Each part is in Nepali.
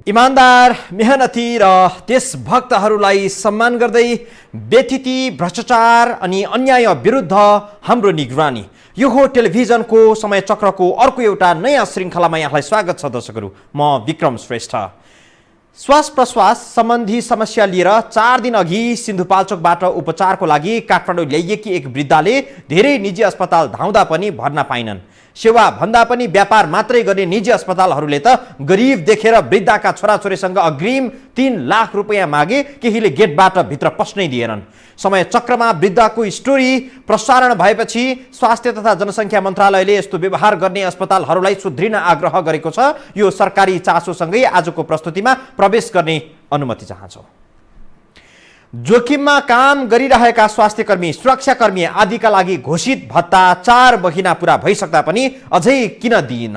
इमानदार, मेहनती र देशभक्तहरूलाई सम्मान गर्दै व्यथिति, भ्रष्टाचार अनि अन्याय विरुद्ध हाम्रो निगरानी। यो हो टेलिभिजनको समय चक्रको अर्को एउटा नयाँ श्रृङ्खलामा यहाँलाई स्वागत छ दर्शकहरू। म विक्रम श्रेष्ठ। श्वास प्रश्वास सम्बन्धी समस्या लिएर 4 दिन अघि सिन्धुपाल्चोकबाट उपचारको लागि काठमाडौँ ल्याइएकी एक वृद्धाले धेरै निजी अस्पताल धाउँदा पनि भर्ना पाइनन्। सेवा भन्दा पनि व्यापार मात्रै गर्ने निजी अस्पतालहरूले त गरिब देखेर वृद्धाका छोराछोरीसँग अग्रिम 3 लाख रुपियाँ मागे, केहीले गेटबाट भित्र पस्नै दिएनन्। समय चक्रमा वृद्धाको स्टोरी प्रसारण भएपछि स्वास्थ्य तथा जनसङ्ख्या मन्त्रालयले यस्तो व्यवहार गर्ने अस्पतालहरूलाई सुध्रिन आग्रह गरेको छ। यो सरकारी चासोसँगै आजको प्रस्तुतिमा प्रवेश गर्ने अनुमति चाहन्छौँ। जोखिममा काम गरिरहेका स्वास्थ्यकर्मी, सुरक्षाकर्मी आदिका लागि घोषित भत्ता 4 महिना पुरा भइसक्दा पनि अझै किन दिइन?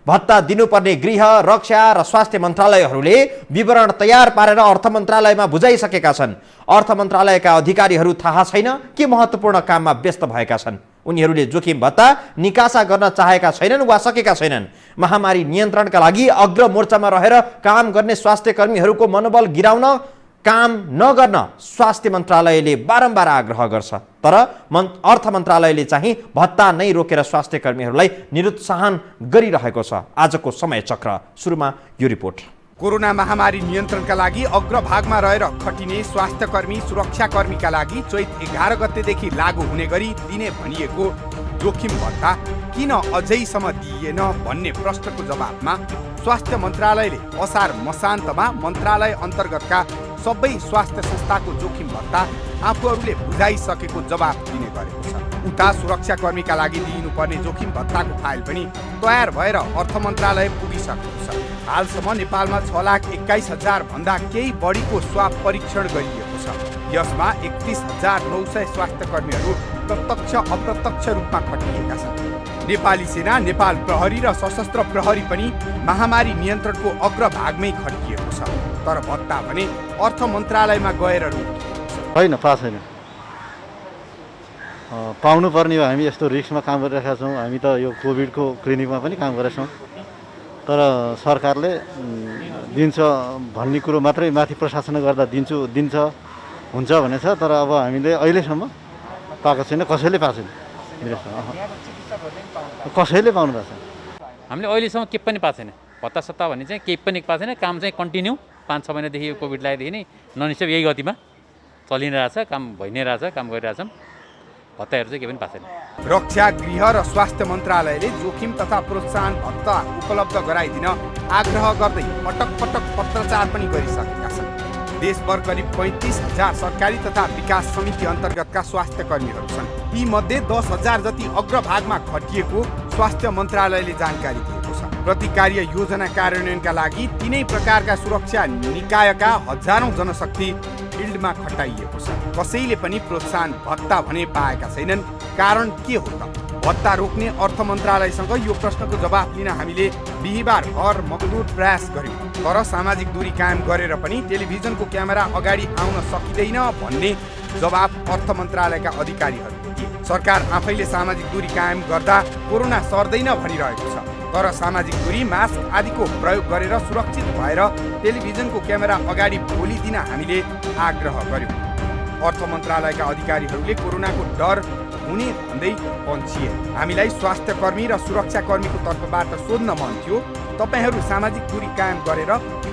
भत्ता दिनुपर्ने गृह, रक्षा र स्वास्थ्य मन्त्रालयहरूले विवरण तयार पारेर अर्थ मन्त्रालयमा बुझाइसकेका छन्। अर्थ मन्त्रालयका अधिकारीहरू थाहा छैन के महत्त्वपूर्ण काममा व्यस्त भएका छन्। उनीहरूले जोखिम भत्ता निकासा गर्न चाहेका छैनन् वा सकेका छैनन्। महामारी नियन्त्रणका लागि अग्र मोर्चामा रहेर काम गर्ने स्वास्थ्यकर्मीहरूको मनोबल गिराउन काम नगर्न स्वास्थ्य मन्त्रालयले बारम्बार आग्रह गर्छ। तर अर्थ मन्त्रालयले चाहिँ भत्ता नै रोकेर स्वास्थ्यकर्मीहरूलाई निरुत्साहन गरिरहेको छ। आजको समय चक्र सुरुमा यो रिपोर्ट। कोरोना महामारी नियन्त्रणका लागि अग्रभागमा रहेर खटिने स्वास्थ्यकर्मी, सुरक्षाकर्मीका लागि चैत 11 गतेदेखि लागू हुने गरी दिने भनिएको जोखिम भत्ता किन अझैसम्म दिइएन भन्ने प्रश्नको जवाफमा स्वास्थ्य मन्त्रालयले असार मसान्तमा मन्त्रालय अन्तर्गतका सबै स्वास्थ्य संस्थाको जोखिम भत्ता आफूहरूले बुझाइसकेको जवाफ दिने गरेको छ। उता सुरक्षाकर्मीका लागि दिइनुपर्ने जोखिम भत्ताको फाइल पनि तयार भएर अर्थ मन्त्रालय पुगिसकेको छ। हालसम्म नेपालमा 6,21,000 भन्दा केही बढीको स्वाब परीक्षण गरिएको छ। यसमा 31,900 स्वास्थ्यकर्मीहरू प्रत्यक्ष अप्रत्यक्ष रूपमा खटिएका छन्। नेपाली सेना, नेपाल प्रहरी र सशस्त्र प्रहरी पनि महामारी नियन्त्रणको अग्रभागमै खटिएको छ। तर भत्ता भने अर्थ मन्त्रालयमा गएर रोकिएको छैन, पाएको छैन। पाउनु पर्ने हो। हामी यस्तो रिस्कमा काम गरिरहेका छौँ। हामी त यो कोभिडको क्लिनिकमा पनि काम गरेका छौँ। तर सरकारले दिन्छ भन्ने कुरो मात्रै माथि प्रशासन गर्दा दिन्छ हुन्छ भनेछ। तर अब हामीले अहिलेसम्म पाएको छैन, कसैले पाएको छैन। कसैले पाउनु भएको छैन। हामीले अहिलेसम्म केही पनि पाएको छैन। भत्ता सत्ता भन्ने चाहिँ केही पनि पाएको छैन। काम चाहिँ कन्टिन्यू 5-6 महिनादेखि यो कोभिड लागेदेखि नै ननिस्टप यही गतिमा चलिरहेछ, काम भइ नै रहेछ, काम गरिरहेछौँ। भत्ताहरू चाहिँ केही पनि पाएको छैन। रक्षा, गृह र स्वास्थ्य मन्त्रालयले जोखिम तथा प्रोत्साहन भत्ता उपलब्ध गराइदिन आग्रह गर्दै पटक पटक पत्रचार पनि गरिसकेका छन्। देशभर करिब 35,000 सरकारी तथा विकास समिति अन्तर्गतका स्वास्थ्य कर्मीहरू छन्। यी मध्ये 10,000 जति अग्रभागमा खटिएको स्वास्थ्य मन्त्रालयले जानकारी दिएको छ। प्रतिकार्य योजना कार्यान्वयनका लागि तिनै प्रकारका सुरक्षा निकायका हजारौं जनशक्ति फिल्डमा खटाइएको छ। कसैले पनि प्रोत्साहन भत्ता भने पाएका छैनन्। कारण के हो त? भत्ता रोक्ने अर्थ मन्त्रालयसँग यो प्रश्नको जवाफ लिन हामीले बिहिबार हर मकदुर प्रयास गर्यौं। तर सामाजिक दूरी कायम गरेर पनि टेलिभिजनको क्यामेरा अगाडि आउन सकिँदैन भन्ने जवाफ अर्थ मन्त्रालयका अधिकारीहरूले दिए। सरकार आफैले सामाजिक दूरी कायम गर्दा कोरोना सर्दैन भनिरहेको छ। तर सामाजिक दूरी, मास्क आदिको प्रयोग गरेर सुरक्षित भएर टेलिभिजनको क्यामेरा अगाडि बोलिदिन हामीले आग्रह गर्यौं। अर्थ मन्त्रालयका अधिकारीहरूले कोरोनाको डर हुने भन्दै पन्छिए। हामीलाई स्वास्थ्यकर्मी र सुरक्षाकर्मीको तर्फबाट सोध्न मन थियो, तपाईहरू सामाजिक दूरी कायम गरेर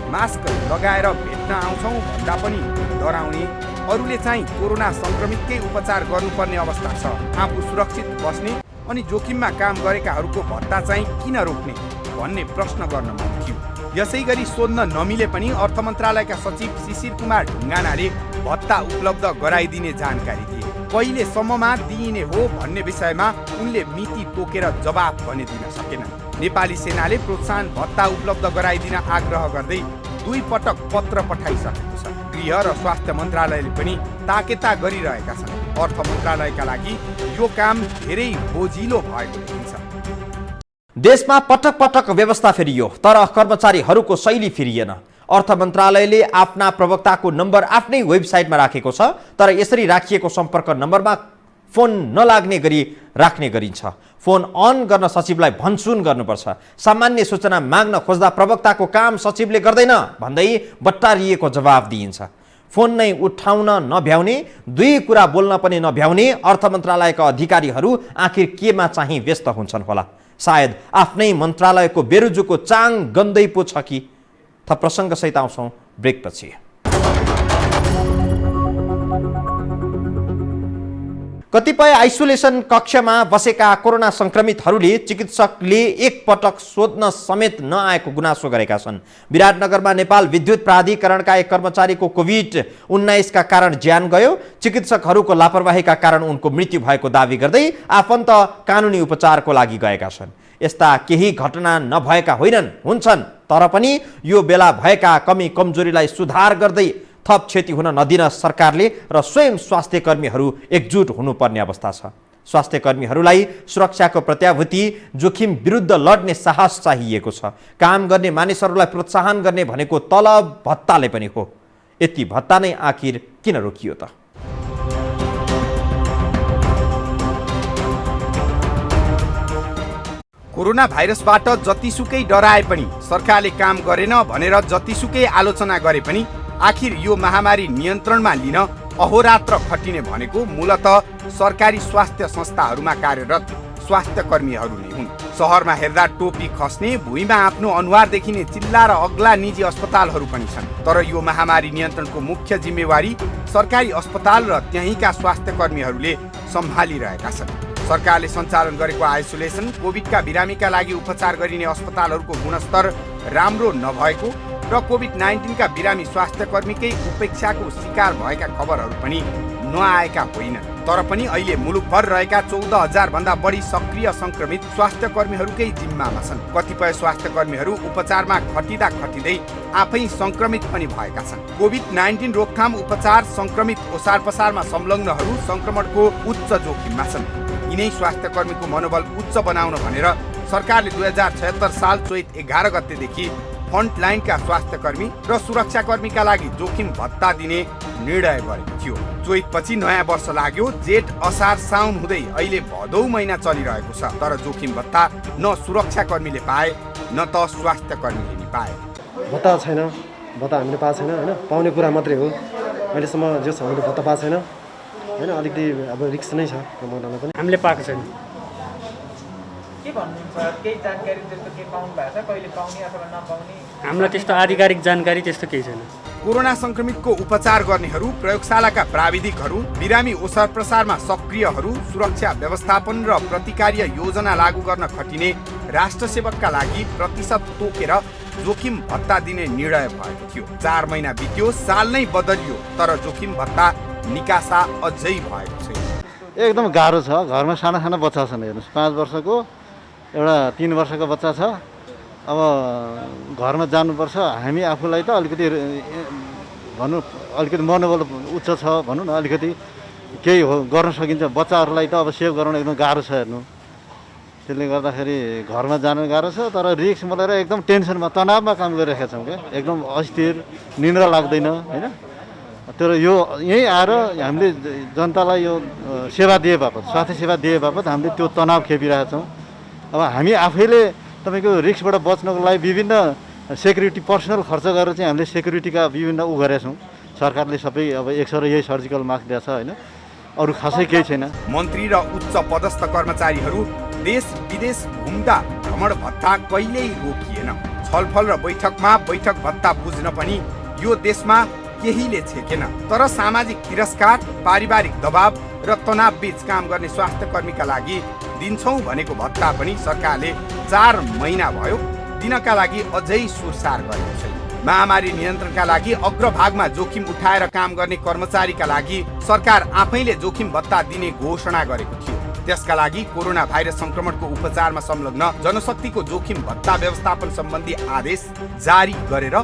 मास्क लगाएर भेट्न आउँछौँ भन्दा पनि डराउने, अरूले चाहिँ कोरोना सङ्क्रमितकै उपचार गर्नुपर्ने अवस्था छ। आफू सुरक्षित बस्ने अनि जोखिममा काम गरेकाहरूको भत्ता चाहिँ किन रोक्ने भन्ने प्रश्न गर्न मन थियो। यसै गरी सोध्न नमिले पनि अर्थ मन्त्रालयका सचिव शिशिर कुमार ढुङ्गानाले भत्ता उपलब्ध गराइदिने जानकारी दिए। कहिलेसम्ममा दिइने हो भन्ने विषयमा उनले मिति तोकेर जवाफ भने दिन सकेनन्। नेपाली सेनाले प्रोत्साहन भत्ता उपलब्ध गराइदिन आग्रह गर्दै 2 पटक पत्र पठाइसकेको छ। गृह र स्वास्थ्य मन्त्रालयले पनि ताकेता गरिरहेका छन्। अर्थ मन्त्रालयका लागि यो काम धेरै बोझिलो भएको देखिन्छ। देशमा पटक पटक व्यवस्था फेरियो तर कर्मचारीहरूको शैली फेरिएन। अर्थ मन्त्रालयले आफ्ना प्रवक्ताको नम्बर आफ्नै वेबसाइटमा राखेको छ। तर यसरी राखिएको सम्पर्क नम्बरमा फोन नलाग्ने गरी राख्ने गरिन्छ। फोन अन गर्न सचिवलाई भनसुन गर्नुपर्छ। सामान्य सूचना माग्न खोज्दा प्रवक्ताको काम सचिवले गर्दैन भन्दै बट्टारिएको जवाफ दिइन्छ। फोन नै उठाउन नभ्याउने, दुई कुरा बोल्न पनि नभ्याउने अर्थ मन्त्रालयका अधिकारीहरू आखिर केमा चाहिँ व्यस्त हुन्छन् होला? सायद आफ्नै मन्त्रालयको बेरुजुको चाङ गन्दै पो छ कि? थप प्रसङ्गसहित आउँछौँ ब्रेकपछि। कतिपय आइसोलेसन कक्षमा बसेका कोरोना सङ्क्रमितहरूले चिकित्सकले एकपटक सोध्न समेत नआएको गुनासो गरेका छन्। विराटनगरमा नेपाल विद्युत प्राधिकरणका एक कर्मचारीको कोभिड-19 का कारण ज्यान गयो। चिकित्सकहरूको लापरवाहीका कारण उनको मृत्यु भएको दावी गर्दै आफन्त कानुनी उपचारको लागि गएका छन्। यस्ता केही घटना नभएका होइनन्, हुन्छन्, तर पनि यो बेला भएका कमी कमजोरीलाई सुधार गर्दै थप क्षति हुन नदिन सरकारले र स्वयं स्वास्थ्य कर्मीहरू एकजुट हुनुपर्ने अवस्था छ। स्वास्थ्य कर्मीहरूलाई सुरक्षाको प्रत्याभूति जोखिम विरुद्ध लड्ने साहस चाहिएको छ। काम गर्ने मानिसहरूलाई प्रोत्साहन गर्ने भनेको तलब भत्ताले पनि हो। यति भत्ता नै आखिर किन रोकियो त? कोरोना भाइरसबाट जतिसुकै डराए पनि सरकारले काम गरेन भनेर जतिसुकै आलोचना गरे पनि आखिर यो महामारी नियन्त्रणमा लिन अहोरात्र खटिने भनेको मूलतः सरकारी स्वास्थ्य संस्थाहरूमा कार्यरत स्वास्थ्य कर्मीहरू नै हुन्। सहरमा हेर्दा टोपी खस्ने, भुइँमा आफ्नो अनुहार देखिने चिल्ला र अग्ला निजी अस्पतालहरू पनि छन्। तर यो महामारी नियन्त्रणको मुख्य जिम्मेवारी सरकारी अस्पताल र त्यहीँका स्वास्थ्य कर्मीहरूले सम्हालिरहेका छन्। सरकारले सञ्चालन गरेको आइसोलेसन, कोभिडका बिरामीका लागि उपचार गरिने अस्पतालहरूको गुणस्तर राम्रो नभएको र कोभिड-19 का बिरामी स्वास्थ्य कर्मीकै उपेक्षाको शिकार भएका खबरहरू पनि नआएका होइनन्। तर पनि अहिले मुलुकभर रहेका 14,000 भन्दा बढी सक्रिय संक्रमित स्वास्थ्य कर्मीहरूकै जिम्मामा छन्। कतिपय स्वास्थ्य कर्मीहरू उपचारमा खटिँदा खटिँदै आफै संक्रमित पनि भएका छन्। कोभिड-19 रोकथाम उपचार संक्रमित ओसार पसारमा संलग्नहरू संक्रमणको उच्च जोखिममा छन्। यिनै स्वास्थ्य कर्मीको मनोबल उच्च बनाउन भनेर सरकारले 2076 साल चैत 11 गतेदेखि फ्रन्टलाइनका स्वास्थ्य कर्मी र सुरक्षाकर्मीका लागि जोखिम भत्ता दिने निर्णय गरेको थियो। चैतपछि नयाँ वर्ष लाग्यो। जेठ असार साउन हुँदै अहिले भदौ महिना चलिरहेको छ। तर जोखिम भत्ता न सुरक्षाकर्मीले पाए न त स्वास्थ्य कर्मीले नि पाए। भत्ता छैन, भत्ता हामीले पाएको छैन होइन, पाउने कुरा मात्रै हो। अहिलेसम्म जो छ हामीले भत्ता पाएको छैन होइन, अलिकति अब रिस्क नै छ मनाउन पनि। हामीले पाएको छैन। के भन्नुहुन्छ? केही जानकारी त्यस्तो के पाउनु भएको छ? कहिले पाउने अथवा नपाउने? हामीलाई त्यस्तो आधिकारिक जानकारी त्यस्तो केही छैन। कोरोना संक्रमितको उपचार गर्नेहरू, प्रयोगशालाका प्राविधिकहरू, बिरामी ओसार प्रसारमा सक्रियहरू, सुरक्षा व्यवस्थापन र प्रतिकार्य योजना लागू गर्न खटिने राष्ट्र सेवकका लागि प्रतिशत तोकेर जोखिम भत्ता दिने निर्णय भएको थियो। 4 महिना बित्यो, साल नै बदलियो, तर जोखिम भत्ता निकासा अझै भएको छैन। एकदम गाह्रो छ। घरमा साना साना बच्चा छन्, हेर्नुहोस् 5 वर्षको एउटा 3 वर्षको बच्चा छ। अब घरमा जानुपर्छ। हामी आफूलाई त अलिकति भनौँ अलिकति मनोबल उच्च छ भनौँ न, अलिकति केही हो गर्न सकिन्छ। बच्चाहरूलाई त अब सेभ गराउन एकदम गाह्रो छ हेर्नु। त्यसले गर्दाखेरि घरमा जानु गाह्रो छ। तर रिस्क मोलेर एकदम टेन्सनमा, तनावमा काम गरिरहेका छौँ क्या। एकदम अस्थिर, निन्द्रा लाग्दैन होइन। तर यो यहीँ आएर हामीले जनतालाई यो सेवा दिए बापत, स्वास्थ्य सेवा दिए बापत हामीले त्यो तनाव खेपिरहेका छौँ। अब हामी आफैले तपाईँको रिस्कबाट बच्नको लागि विभिन्न सेक्युरिटी पर्सनल खर्च गरेर चाहिँ हामीले सेक्युरिटीका विभिन्न गरेका छौँ। सरकारले सबै अब 100 यही सर्जिकल मास्क दिएको छ होइन, अरू खासै केही छैन। मन्त्री र उच्च पदस्थ कर्मचारीहरू देश विदेश घुम्दा भ्रमण भत्ता कहिल्यै रोकिएन। छलफल र बैठकमा बैठक भत्ता बुझ्न पनि यो देशमा केहीले छेकेन। तर सामाजिक तिरस्कार, पारिवारिक दबाव र तनाव बीच काम गर्ने स्वास्थ्य कर्मीका लागि दिन्छौँ भनेको भत्ता पनि सरकारले 4 महिना भयो दिनका लागि अझै सुरसार गरेको छैन। महामारी नियन्त्रणका लागि अग्रभागमा जोखिम उठाएर काम गर्ने कर्मचारीका लागि सरकार आफैले जोखिम भत्ता दिने घोषणा गरेको थियो। त्यसका लागि कोरोना भाइरस संक्रमणको उपचारमा संलग्न जनशक्तिको जोखिम भत्ता व्यवस्थापन सम्बन्धी आदेश जारी गरेर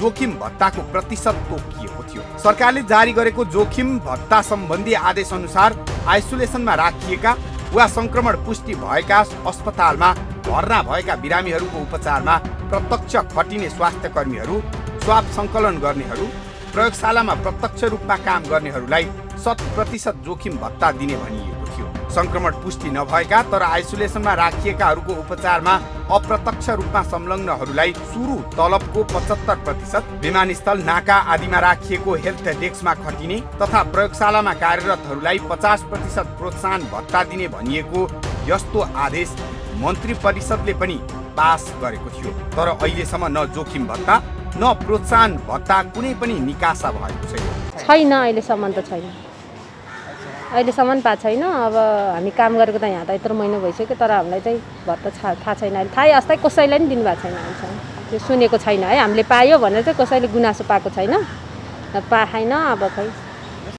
जोखिम भत्ताको प्रतिशत तोकिएको थियो। सरकारले जारी गरेको जोखिम भत्ता सम्बन्धी आदेश अनुसार आइसोलेसनमा राखिएका वा संक्रमण पुष्टि भएका अस्पतालमा भर्ना भएका बिरामीहरूको उपचारमा प्रत्यक्ष खटिने स्वास्थ्य कर्मीहरू, स्वाब सङ्कलन गर्नेहरू, प्रयोगशालामा प्रत्यक्ष रूपमा काम गर्नेहरूलाई 100% जोखिम भत्ता दिने भनिएको थियो। संक्रमण पुष्टि नभएका तर आइसोलेसनमा राखिएकाहरूको उपचारमा अप्रत्यक्ष रूपमा संलग्नहरूलाई सुरु तलबको 75%, विमानस्थल, नाका आदिमा राखिएको हेल्थ डेस्कमा खटिने तथा प्रयोगशालामा कार्यरतहरूलाई 50% प्रोत्साहन भत्ता दिने भनिएको यस्तो आदेश मन्त्री परिषदले पनि पास गरेको थियो। तर अहिलेसम्म न जोखिम भत्ता न प्रोत्साहन भत्ता कुनै पनि निकासा भएको छैन। अहिलेसम्म त छैन, अहिलेसम्म पाएको छैन। अब हामी काम गरेको त यहाँ त यत्रो महिना भइसक्यो, तर हामीलाई चाहिँ भत्ता थाहा छैन। अहिले थाहै अस्ति कसैलाई पनि दिनुभएको छैन, अहिलेसम्म त्यो सुनेको छैन है। हामीले पायो भनेर चाहिँ कसैले गुनासो पाएको छैन, पाएन। अब खै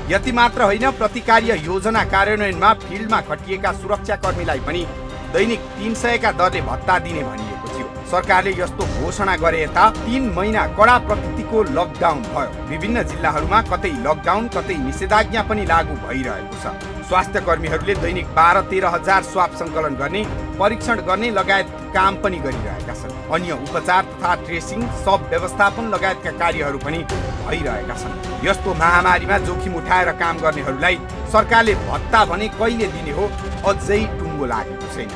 यति मात्र होइन, प्रतिकार्य योजना कार्यान्वयनमा फिल्डमा खटिएका सुरक्षाकर्मीलाई पनि दैनिक 300 का दरले भत्ता दिने भनिएको थियो। सरकारले यस्तो घोषणा गरे यता 3 महिना कडा प्रकृतिको लकडाउन भयो। विभिन्न जिल्लाहरूमा कतै लकडाउन कतै निषेधाज्ञा पनि लागू भइरहेको छ। स्वास्थ्य कर्मीहरूले दैनिक 12-13 हजार स्वाब सङ्कलन गर्ने, परीक्षण गर्ने लगायत काम पनि गरिरहेका छन्। अन्य उपचार तथा ट्रेसिङ, सब व्यवस्थापन लगायतका कार्यहरू पनि भइरहेका छन्। यस्तो महामारीमा जोखिम उठाएर काम गर्नेहरूलाई सरकारले भत्ता भने कहिले दिने हो अझै टुङ्गो लागेको छैन।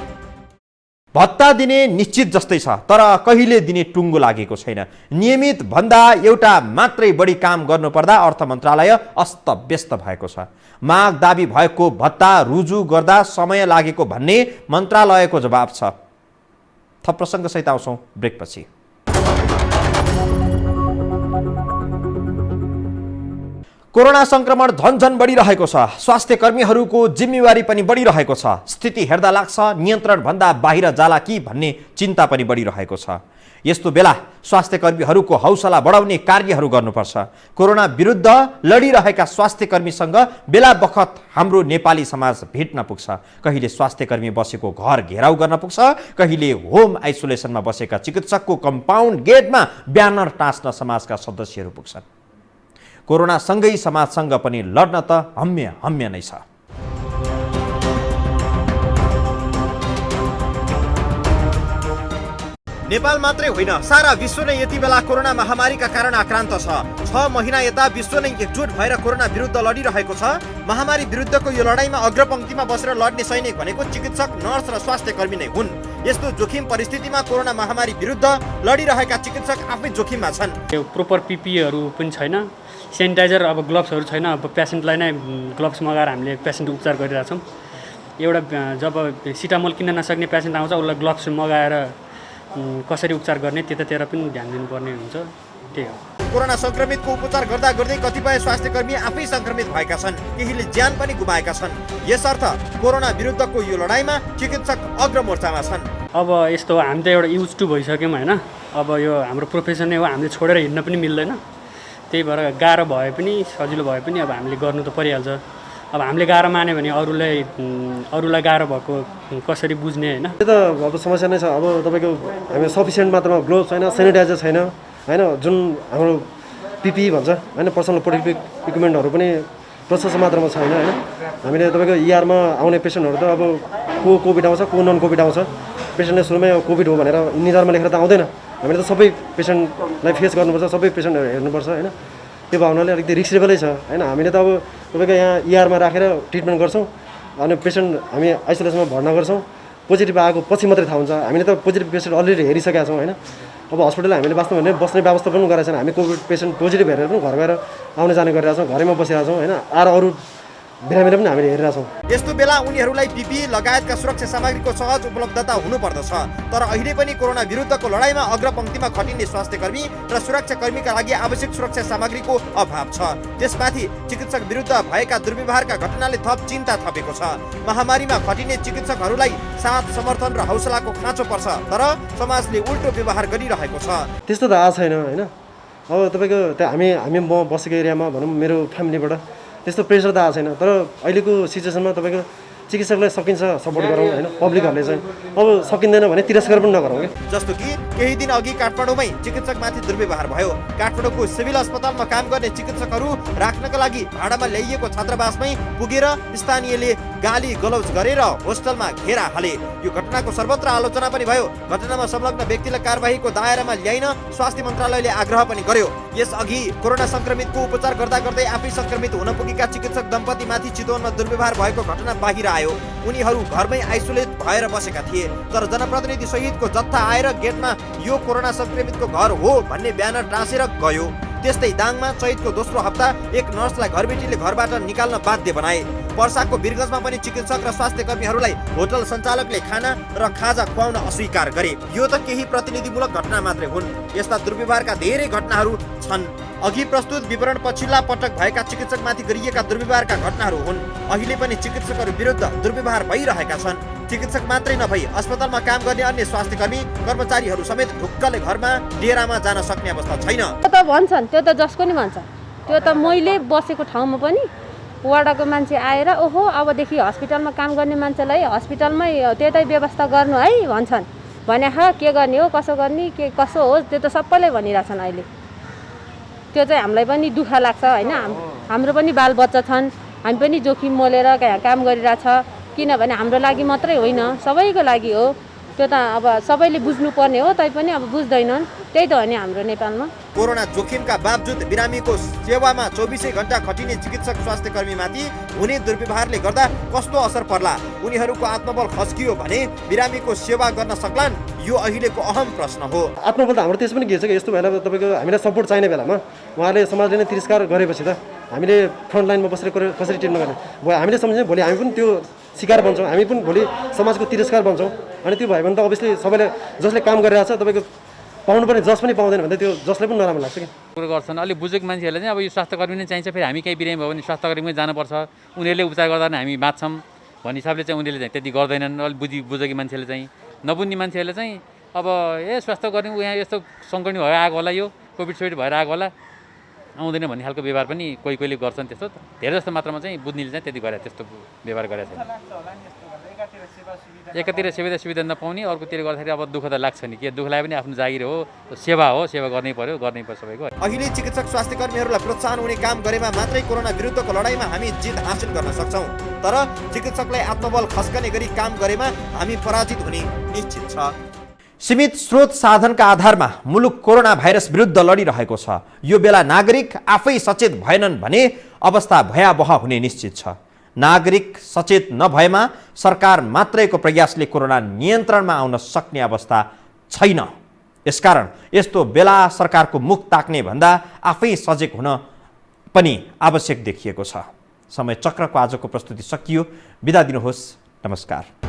भत्ता दिने निश्चित जस्तै छ, तर कहिले दिने टुङ्गो लागेको छैन। नियमित भन्दा एउटा मात्रै बढी काम गर्नुपर्दा अर्थ मन्त्रालय अस्तव्यस्त भएको छ। माग दाबी भएको भत्ता रुजु गर्दा समय लागेको भन्ने मन्त्रालयको जवाब छ। थप प्रसङ्गसहित आउँछौँ ब्रेकपछि। कोरोना संक्रमण झनझन बढिरहेको छ। स्वास्थ्य कर्मीहरूको जिम्मेवारी पनि बढिरहेको छ। स्थिति हेर्दा लाग्छ नियन्त्रण भन्दा बाहिर जाला कि भन्ने चिन्ता पनि बढिरहेको छ। यस्तो बेला स्वास्थ्य कर्मीहरूको हौसला बढाउने कार्यहरू गर्नुपर्छ। कोरोना विरुद्ध लडिरहेका स्वास्थ्य कर्मीसँग बेला बखत हाम्रो नेपाली समाज भेट्न पुग्छ। कहिले स्वास्थ्य कर्मी बसेको घर घेराउ गर्न पुग्छ, कहिले होम आइसोलेसनमा बसेका चिकित्सकको कम्पाउन्ड गेटमा ब्यानर टाँच्न समाजका सदस्यहरू पुग्छन्। कोरोनासँगै समाजसँग पनि लड्न त हम्य नै छ। नेपाल मात्रै होइन, सारा विश्व नै यति बेला कोरोना महामारीका कारण आक्रान्त छ। 6 महिना यता विश्व नै एकजुट भएर कोरोना विरुद्ध लडिरहेको छ। महामारी विरुद्धको यो लडाईँमा अग्रपङ्क्तिमा बसेर लड्ने सैनिक भनेको चिकित्सक, नर्स र स्वास्थ्य कर्मी नै हुन्। यस्तो जोखिम परिस्थितिमा कोरोना महामारी विरुद्ध लडिरहेका चिकित्सक आफै जोखिममा छन्। प्रोपर पिपीहरू पनि छैन, सेनिटाइजर, अब ग्लोभ्सहरू छैन। अब पेसेन्टलाई नै ग्लोभ्स मगाएर हामीले पेसेन्ट उपचार गरिरहेछौँ। एउटा जब सिटामोल किन्न नसक्ने पेसेन्ट आउँछ, उसलाई ग्लोभ्स मगाएर कसरी उपचार गर्ने त्यतातिर पनि ध्यान दिनुपर्ने हुन्छ। त्यही हो। कोरोना संक्रमितको उपचार गर्दा गर्दै कतिपय स्वास्थ्य कर्मी आफै संक्रमित भएका छन्, केहीले ज्यान पनि गुमाएका छन्। यसर्थ कोरोना विरुद्धको यो लडाईँमा चिकित्सक अग्रमोर्चामा छन्। अब यस्तो हामी त एउटा युज टु भइसक्यौँ होइन। अब यो हाम्रो प्रोफेसन नै हो, हामीले छोडेर हिँड्न पनि मिल्दैन। त्यही भएर गाह्रो भए पनि सजिलो भए पनि अब हामीले गर्नु त परिहाल्छ। अब हामीले गाह्रो मान्यो भने अरूलाई गाह्रो भएको कसरी बुझ्ने होइन। त्यो त अब समस्या नै छ। अब तपाईँको हामी सफिसियन्ट मात्रामा ग्लोभ्स छैन, सेनिटाइजर छैन होइन, जुन हाम्रो पिपी भन्छ होइन, पर्सनल प्रोटेक्टिभ इक्विपमेन्टहरू पनि प्रशस्त मात्रामा छैन होइन। हामीले तपाईँको इआरमा आउने पेसेन्टहरू त अब को कोभिड आउँछ, को नन कोभिड आउँछ। पेसेन्टले सुरुमै कोभिड हो भनेर निधारमा लेखेर त आउँदैन। हामीले त सबै पेसेन्टलाई फेस गर्नुपर्छ, सबै पेसेन्टहरू हेर्नुपर्छ होइन। त्यो भावनाले अलिकति रिक्सेबलै छ होइन। हामीले त अब तपाईँको यहाँ इआरमा राखेर ट्रिटमेन्ट गर्छौँ, अनि पेसेन्ट हामी आइसोलेसनमा भर्ना गर्छौँ। पोजिटिभ आएको पछि मात्रै थाहा हुन्छ। हामीले त पोजिटिभ पेसेन्ट अलरेडी हेरिसकेका छौँ होइन। अब हस्पिटलमा हामीले वास्तवमा भने बस्ने व्यवस्था पनि गरेका छौँ। हामी कोभिड पेसेन्ट पोजिटिभ हेरेर पनि घर गएर आउने जाने गरिरहेको छौँ, घरैमा बसिरहेको छौँ होइन। अरू बिरामीले पनि हामीले हेरिरहेछौँ। यस्तो बेला उनीहरूलाई पिपी लगायतका सुरक्षा सामग्रीको सहज उपलब्धता हुनुपर्दछ। तर अहिले पनि कोरोना विरुद्धको लडाईँमा अग्रपङ्क्तिमा खटिने स्वास्थ्य कर्मी र सुरक्षा कर्मीका लागि आवश्यक सुरक्षा सामग्रीको अभाव छ। त्यसमाथि चिकित्सक विरुद्ध भएका दुर्व्यवहारका घटनाले थप चिन्ता थपेको छ। महामारीमा खटिने चिकित्सकहरूलाई साथ समर्थन र हौसलाको खाँचो पर्छ, तर समाजले उल्टो व्यवहार गरिरहेको छ। त्यस्तो त आएको छैन होइन। अब तपाईँको हामी म बसेको एरियामा भनौँ मेरो फ्यामिलीबाट त्यस्तो प्रेसर त आएको छैन। तर अहिलेको सिचुएसनमा तपाईँको चिकित्सकलाई सकिन्छ सपोर्ट गरौँ होइन। पब्लिकहरूले चाहिँ अब सकिँदैन भने तिरस्कार पनि नगरौँ कि। जस्तो कि केही दिन अघि काठमाडौँमै चिकित्सकमाथि दुर्व्यवहार भयो। काठमाडौँको सिभिल अस्पतालमा काम गर्ने चिकित्सकहरू राख्नका लागि भाडामा ल्याइएको छात्रावासमै पुगेर स्थानीयले गाली गलौज गरेर होस्टलमा घेरा हाले। यो घटनाको सर्वत्र आलोचना पनि भयो। घटनामा संलग्न व्यक्तिलाई कारबाहीको दायरामा ल्याइन स्वास्थ्य मन्त्रालयले आग्रह पनि गर्यो। यसअघि कोरोना संक्रमितको उपचार गर्दा गर्दै आफै संक्रमित हुन पुगेका चिकित्सक दम्पतिमाथि चितवनमा दुर्व्यवहार भएको घटना बाहिर आयो। उनीहरू घरमै आइसोलेट भएर बसेका थिए, तर जनप्रतिनिधि सहितको जत्था आएर गेटमा यो कोरोना संक्रमितको घर हो भन्ने ब्यानर टाँसेर गयो। त्यस्तै दाङमा चैतको दोस्रो हप्ता एक नर्सलाई घरबेटीले घरबाट निकाल्न बाध्य बनाए। पर्साको वीरगञ्जमा पनि चिकित्सक र स्वास्थ्य कर्मीहरूलाई होटल सञ्चालकले खाना र खाजा खुवाउन अस्वीकार गरे। यो त केही प्रतिनिधिमूलक घटना मात्रै हुन्, यस्ता दुर्व्यवहारका धेरै घटनाहरू छन्। अघि प्रस्तुत विवरण पछिल्ला पटक भएका चिकित्सकमाथि गरिएका दुर्व्यवहारका घटनाहरू हुन्। अहिले पनि चिकित्सकहरू विरुद्ध दुर्व्यवहार भइरहेका छन्। चिकित्सक मात्रै नभई अस्पतालमा काम गर्ने अन्य स्वास्थ्य कर्मी कर्मचारीहरू समेत ढुक्कले घरमा डेरामा जान सक्ने अवस्था छैन। त्यो त भन्छन्, त्यो त जसको नि भन्छ। त्यो त मैले बसेको ठाउँमा पनि वार्डको मान्छे आएर ओहो अबदेखि हस्पिटलमा काम गर्ने मान्छेलाई हस्पिटलमै त्यतै व्यवस्था गर्नु है भन्छन्। भने के गर्ने हो, कसो गर्ने, के कसो हो, त्यो त सबैले भनिरहेछन् अहिले। त्यो चाहिँ हामीलाई पनि दुःख लाग्छ होइन। हाम्रो पनि बालबच्चा छन्, हामी पनि जोखिम मोलेर यहाँ काम गरिरहेछ। किनभने हाम्रो लागि मात्रै होइन, सबैको लागि हो। त्यो त अब सबैले बुझ्नुपर्ने हो, तैपनि अब बुझ्दैनन्। त्यही त हो नि हाम्रो नेपालमा। कोरोना जोखिमका बावजुद बिरामीको सेवामा 24 घण्टा खटिने चिकित्सक स्वास्थ्य कर्मीमाथि हुने दुर्व्यवहारले गर्दा कस्तो असर पर्ला? उनीहरूको आत्मबल खस्कियो भने बिरामीको सेवा गर्न सक्लान्? यो अहिलेको अहम प्रश्न हो। आत्मबल त हाम्रो त्यसमा पनि के छ कि यस्तो बेला तपाईँको हामीलाई सपोर्ट चाहिने बेलामा उहाँले समाजले नै तिरस्कार गरेपछि त हामीले फ्रन्ट लाइनमा बसेर कसरी ट्रिट नगर्ने भयो। हामीले सम्झ्यौँ भोलि हामी पनि त्यो शिकार बन्छौँ, हामी पनि भोलि समाजको तिरस्कार बन्छौँ। अनि त्यो भयो भने त अभियसली सबैले जसले काम गरिरहेको छ तपाईँको पाउनुपर्ने जस पनि पाउँदैन भने त्यो जसले पनि नराम्रो लाग्छ कि कुरो गर्छन्। अलि बुझेको मान्छेहरूले चाहिँ अब यो स्वास्थ्य कर्मी नै चाहिन्छ, फेरि हामी केही बिरामी भयो भने स्वास्थ्य कर्मीमै जानुपर्छ, उनीहरूले उपचार गर्दा हामी बाँच्छौँ भन्ने हिसाबले चाहिँ उनीहरूले चाहिँ त्यति गर्दैनन्। अलिक बुझेको मान्छेले चाहिँ, नबुझ्ने मान्छेहरूले चाहिँ अब स्वास्थ्य कर्मी यहाँ यस्तो सङ्कटनी भएर आएको होला, यो कोभिड भएर आएको होला, आउँदैन भन्ने खालको व्यवहार पनि कोहीले गर्छन्। त्यस्तो धेरै जस्तो मात्रामा चाहिँ बुझ्नेले चाहिँ त्यति गरे त्यस्तो व्यवहार गरेको छैन। एकातिर सुविधा नपाउने, अर्कोतिर गर्दाखेरि अब दुःख त लाग्छ नि। के दुःख लाग्यो भने आफ्नो जागिर हो, सेवा हो, सेवा गर्नै पर्यो सबैको। अहिले चिकित्सक स्वास्थ्य कर्मीहरूलाई प्रोत्साहन हुने काम गरेमा मात्रै कोरोना विरुद्धको लडाइँमा हामी जित हासिल गर्न सक्छौँ। तर चिकित्सकलाई आत्मबल खस्कने गरी काम गरेमा हामी पराजित हुने निश्चित छ। सीमित स्रोत साधनका आधारमा मुलुक कोरोना भाइरस विरुद्ध लडिरहेको छ। यो बेला नागरिक आफै सचेत भएनन् भने अवस्था भयावह हुने निश्चित छ। नागरिक सचेत नभएमा सरकार मात्रैको प्रयासले कोरोना नियन्त्रणमा आउन सक्ने अवस्था छैन। यसकारण यस्तो बेला सरकारको मुख ताक्ने भन्दा आफै सजग हुन पनि आवश्यक देखिएको छ। समय चक्रको आजको प्रस्तुति सकियो। बिदा दिनुहोस्। नमस्कार।